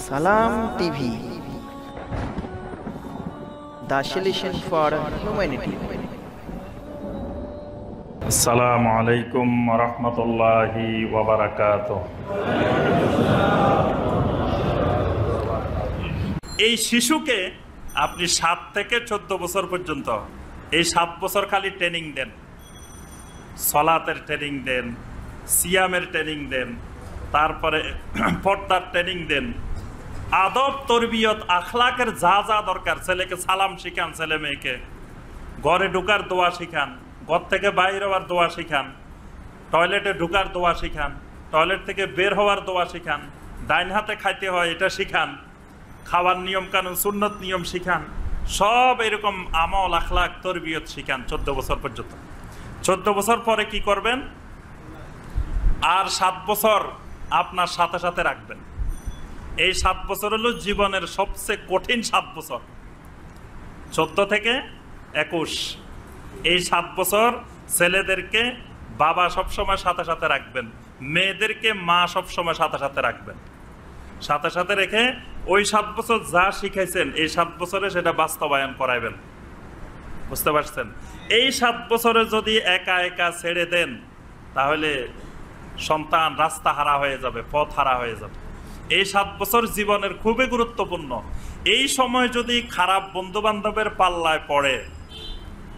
Salam TV, the solution for humanity. আসসালামু আলাইকুম ওয়া রাহমাতুল্লাহি ওয়া বারাকাতুহু। এই শিশুকে আপনি 7 থেকে 14 বছর পর্যন্ত এই 7 বছর খালি ট্রেনিং দেন, সালাতের ট্রেনিং দেন, সিয়ামের ট্রেনিং দেন, তারপরে পর্দার ট্রেনিং দেন, আদব তরবিয়ত আখলাকের যা যা দরকার, ছেলেকে সালাম শিখান, ছেলে মেয়েকে ঘরে ঢোকার দোয়া শিখান, ঘর থেকে বাইর হওয়ার দোয়া শিখান, টয়লেটে ঢোকার দোয়া শিখান, টয়লেট থেকে বের হওয়ার দোয়া শিখান, ডাইন হাতে খাইতে হয় এটা শিখান, খাওয়ার নিয়ম কানুন সুন্নত নিয়ম শিখান, সব এরকম আমল আখলাক তরবিয়ত শিখান 14 বছর পর্যন্ত। 14 বছর পরে কি করবেন? আর 7 বছর আপনার সাথে সাথে রাখবেন। এই 7 বছর হলো জীবনের সবচেয়ে কঠিন 7 বছর, 14 থেকে 21। এই 7 বছর ছেলেদেরকে বাবা সবসময় সাথে সাথে রাখবেন, মেয়েদেরকে মা সবসময় সাথে সাথে রাখবেন। সাথে সাথে রেখে ওই 7 বছর যা শিখাইছেন এই 7 বছরে সেটা বাস্তবায়ন করাইবেন। বুঝতে পারছেন? এই 7 বছরে যদি একা একা ছেড়ে দেন তাহলে সন্তান রাস্তা হারা হয়ে যাবে, পথ হারা হয়ে যাবে। এই 7 বছর জীবনের খুবই গুরুত্বপূর্ণ। এই সময় যদি খারাপ বন্ধু বান্ধবের পাল্লায় পড়ে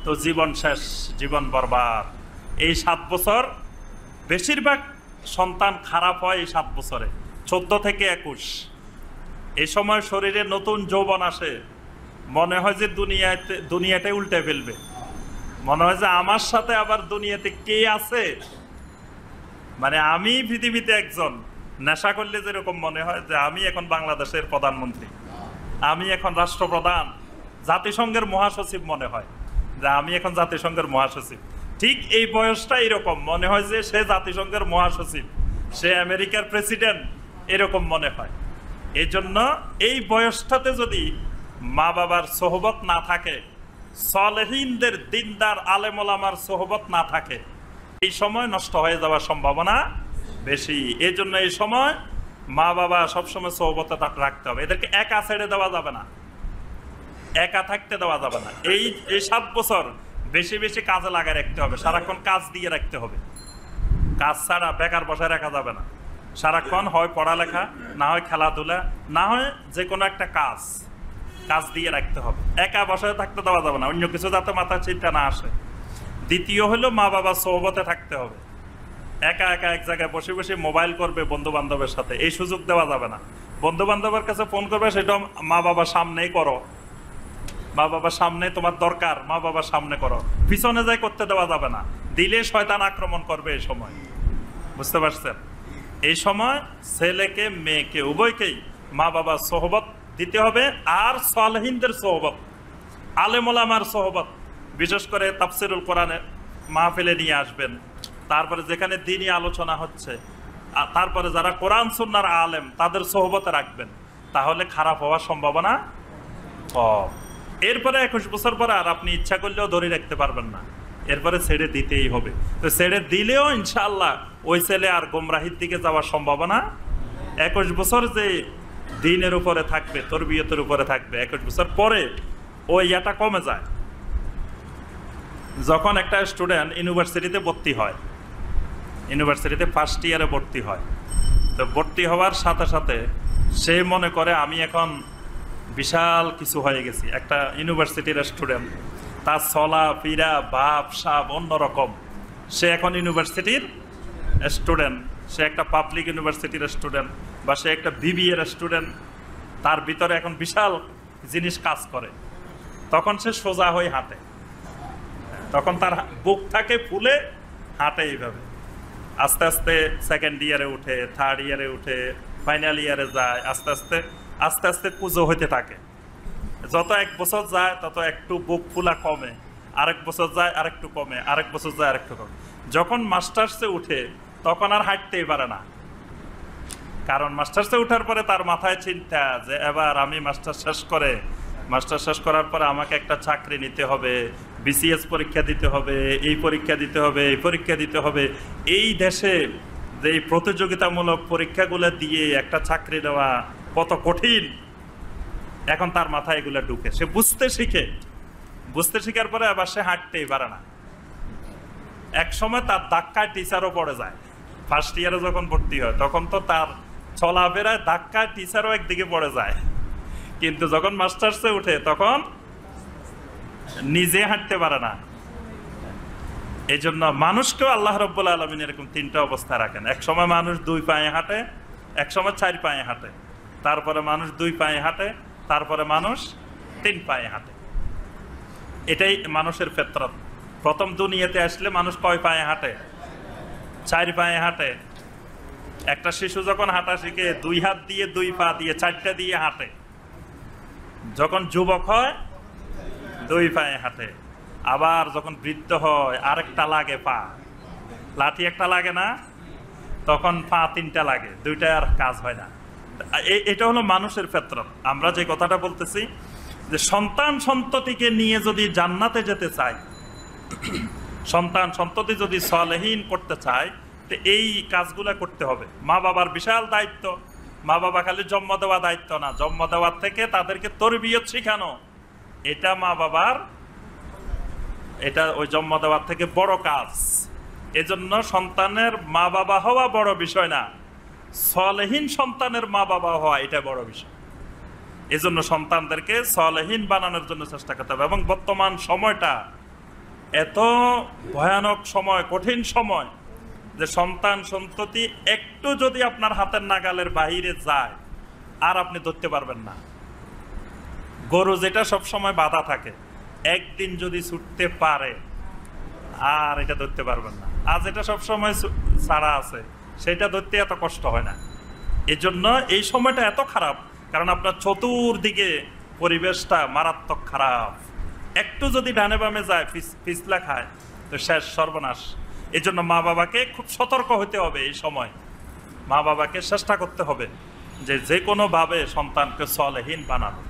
তো জীবন শেষ, জীবন বরবাদ। এই 7 বছর বেশিরভাগ সন্তান খারাপ হয় এই 7 বছরে, 14 থেকে 21। এই সময় শরীরে নতুন যৌবন আসে, মনে হয় যে দুনিয়াটাই উল্টে ফেলবে, মনে হয় যে আমার সাথে আবার দুনিয়াতে কে আছে, মানে আমি পৃথিবীতে একজন। নেশা করলে যেরকম মনে হয় যে আমি এখন বাংলাদেশের প্রধানমন্ত্রী, আমি এখন রাষ্ট্রপ্রধান, জাতিসংঘের মহাসচিব মনে হয় যে আমি এখন জাতিসংঘের মহাসচিব। ঠিক এই বয়সটা এরকম মনে হয় যে সে জাতিসংঘের মহাসচিব, সে আমেরিকার প্রেসিডেন্ট, এরকম মনে হয়। এই জন্য এই বয়সটাতে যদি মা বাবার সোহবত না থাকে, সালেহিনদের দিনদার আলেম ওলামার সোহবত না থাকে, এই সময় নষ্ট হয়ে যাওয়ার সম্ভাবনা বেশি। এই জন্য এই সময় মা বাবা সবসময় সোহবত রাখতে হবে। এদেরকে একা ছেড়ে দেওয়া যাবে না, একা থাকতে দেওয়া যাবে না। এই 7 বছর বেশি বেশি কাজে লাগায় রাখতে হবে, সারাক্ষণ কাজ দিয়ে রাখতে হবে। কাজ ছাড়া বেকার বসায় রাখা যাবে না। সারাক্ষণ হয় পড়ালেখা, না হয় খেলাধুলা, না হয় যে কোনো একটা কাজ দিয়ে রাখতে হবে। একা বসায় থাকতে দেওয়া যাবে না, অন্য কিছু যাতে মাথায় চিন্তা না আসে। দ্বিতীয় হলো মা বাবা সোহবতে থাকতে হবে। একা একা এক জায়গায় বসে বসে মোবাইল করবে বন্ধু বান্ধবের সাথে, এই সুযোগ দেওয়া যাবে না। বন্ধু বান্ধবের কাছে ফোন করবে, সেটা মা বাবার সামনেই করো, মা বাবার সামনে তোমার দরকার, মা বাবার সামনে করো। পিছনে যাই করতে দেওয়া যাবে না, দিলে শয়তান আক্রমণ করবে এই সময়। বুঝতে পারছেন? এই সময় ছেলেকে মেয়েকে উভয়কেই মা বাবার সোহবত দিতে হবে। আর সালেহিনদের সোহবত, আলেম ওলামার সোহবত, বিশেষ করে তাফসিরুল কোরআনের মাহফিলে নিয়ে আসবেন। তারপরে যেখানে দ্বীনি আলোচনা হচ্ছে, তারপরে যারা কোরআন সুন্নাহর আলেম তাদের সোহবতে রাখবেন, তাহলে খারাপ হওয়ার সম্ভাবনা কম। এরপরে 21 বছর পরে আর আপনি ইচ্ছা করলেও ধরে রাখতে পারবেন না, এরপরে ছেড়ে দিতেই হবে। তো ছেড়ে দিলেও ইনশাআল্লাহ ওই ছেলে আর গোমরাহির দিকে যাওয়ার সম্ভাবনা। 21 বছর যে দ্বীনের উপরে থাকবে, তরবিয়তের উপরে থাকবে, 21 বছর পরে ওই ইয়াটা কমে যায়। যখন একটা স্টুডেন্ট ইউনিভার্সিটিতে ভর্তি হয়, ইউনিভার্সিটিতে ফার্স্ট ইয়ারে ভর্তি হয়, তো ভর্তি হওয়ার সাথে সাথে সে মনে করে আমি এখন বিশাল কিছু হয়ে গেছি। একটা ইউনিভার্সিটির স্টুডেন্ট, তার চলা ফিরা ভাব সাব অন্যরকম। সে এখন ইউনিভার্সিটির স্টুডেন্ট, সে একটা পাবলিক ইউনিভার্সিটির স্টুডেন্ট, বা সে একটা বিবিএর স্টুডেন্ট। তার ভিতরে এখন বিশাল জিনিস কাজ করে। তখন সে সোজা হয়ে হাঁটে, তখন তার বুক থাকে ফুলে, হাঁটে এইভাবে। আস্তে আস্তে সেকেন্ড ইয়ারে উঠে, থার্ড ইয়ারে উঠে, ফাইনাল ইয়ারে যায়, আস্তে আস্তে আস্তে আস্তে কুজো হইতে থাকে। যত 1 বছর যায় তত একটু বুক ফুলা কমে, আরেক বছর যায় আরেকটু কমে, আরেক বছর যায় আরেকটু কমে। যখন মাস্টার্সে উঠে তখন আর হাঁটতেই পারে না, কারণ মাস্টার্সে উঠার পরে তার মাথায় চিন্তা যে এবার আমি মাস্টার শেষ করার পরে আমাকে একটা চাকরি নিতে হবে, বিসিএস পরীক্ষা দিতে হবে, এই পরীক্ষা দিতে হবে, এই পরীক্ষা দিতে হবে। এই দেশে যে প্রতিযোগিতামূলক পরীক্ষাগুলো দিয়ে একটা চাকরি দেওয়া কত কঠিন, এখন তার মাথায় এগুলো ঢুকে, সে বুঝতে শিখার পরে আবার সে হাঁটতেই পারে না। এক সময় তার ধাক্কায় টিচারও পড়ে যায়। ফার্স্ট ইয়ারে যখন ভর্তি হয় তখন তো তার চলাফেরায় ধাক্কায় টিচারও একদিকে পড়ে যায়, কিন্তু যখন মাস্টার্সে উঠে তখন নিজে হাঁটতে পারে না। এই জন্য মানুষকেও আল্লাহ রাব্বুল আলামিন এরকম তিনটা অবস্থা রাখেন। এক সময় মানুষ 2 পায়ে হাঁটে, এক সময় 4 পায়ে হাঁটে, তারপরে মানুষ 2 পায়ে হাঁটে, তারপরে মানুষ 3 পায়ে হাঁটে। এটাই মানুষের ফিতরত। প্রথম দুনিয়াতে আসলে মানুষ কয় পায়ে হাঁটে? 4 পায়ে হাঁটে। একটা শিশু যখন হাঁটা শিখে 2 হাত দিয়ে 2 পা দিয়ে 4টা দিয়ে হাঁটে। যখন যুবক হয় 2 পায়ে হাঁটে। আবার যখন বৃদ্ধ হয় আরেকটা লাগে পা, লাঠি একটা লাগে না, তখন পা 3টা লাগে, 2টা আর কাজ হয় না। এটা হলো মানুষের ফিতরত। আমরা যে কথাটা বলতেছি যে সন্তান সন্ততিকে নিয়ে যদি জান্নাতে যেতে চাই, সন্তান সন্ততি যদি সালেহীন করতে চায়, তো এই কাজগুলো করতে হবে। মা বাবার বিশাল দায়িত্ব। মা বাবা খালি জন্ম দেওয়া দায়িত্ব না, জন্ম দেওয়ার থেকে তাদেরকে তরবিয়ত শিখানো, এটা মা বাবার, এটা ওই জন্ম দেওয়ার থেকে বড় কাজ। এজন্য সন্তানের মা বাবা হওয়া বড় বিষয় না, সালেহীন সন্তানের মা বাবা হওয়া এটা বড় বিষয়। এজন্য সন্তানদেরকে সালেহীন বানানোর জন্য চেষ্টা করতে হবে। এবং বর্তমান সময়টা এত ভয়ানক সময়, কঠিন সময়, যে সন্তান সন্ততি একটু যদি আপনার হাতের নাগালের বাহিরে যায় আর আপনি ধরতে পারবেন না। গরু যেটা সবসময় বাধা থাকে, একদিন যদি ছুটতে পারে আর এটা ধরতে পারবেন না। আজ এটা সবসময় ছাড়া আছে, সেটা ধরতে এত কষ্ট হয় না। এই জন্য এই সময়টা এত খারাপ, কারণ আপনার চতুর্দিকে পরিবেশটা মারাত্মক খারাপ। একটু যদি ডানে বামে যায়, পিছলা খায়, তো শেষ, সর্বনাশ। এই জন্য মা বাবাকে খুব সতর্ক হতে হবে। এই সময় মা বাবাকে চেষ্টা করতে হবে যে কোনোভাবে সন্তানকে সালেহীন বানানো।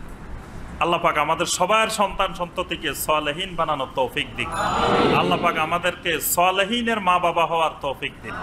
আল্লাহ পাক আমাদের সবার সন্তান সন্ততিকে সালেহীন বানানোর তৌফিক দিক। আল্লাহ পাক আমাদেরকে সালেহীনের মা বাবা হওয়ার তৌফিক দিন।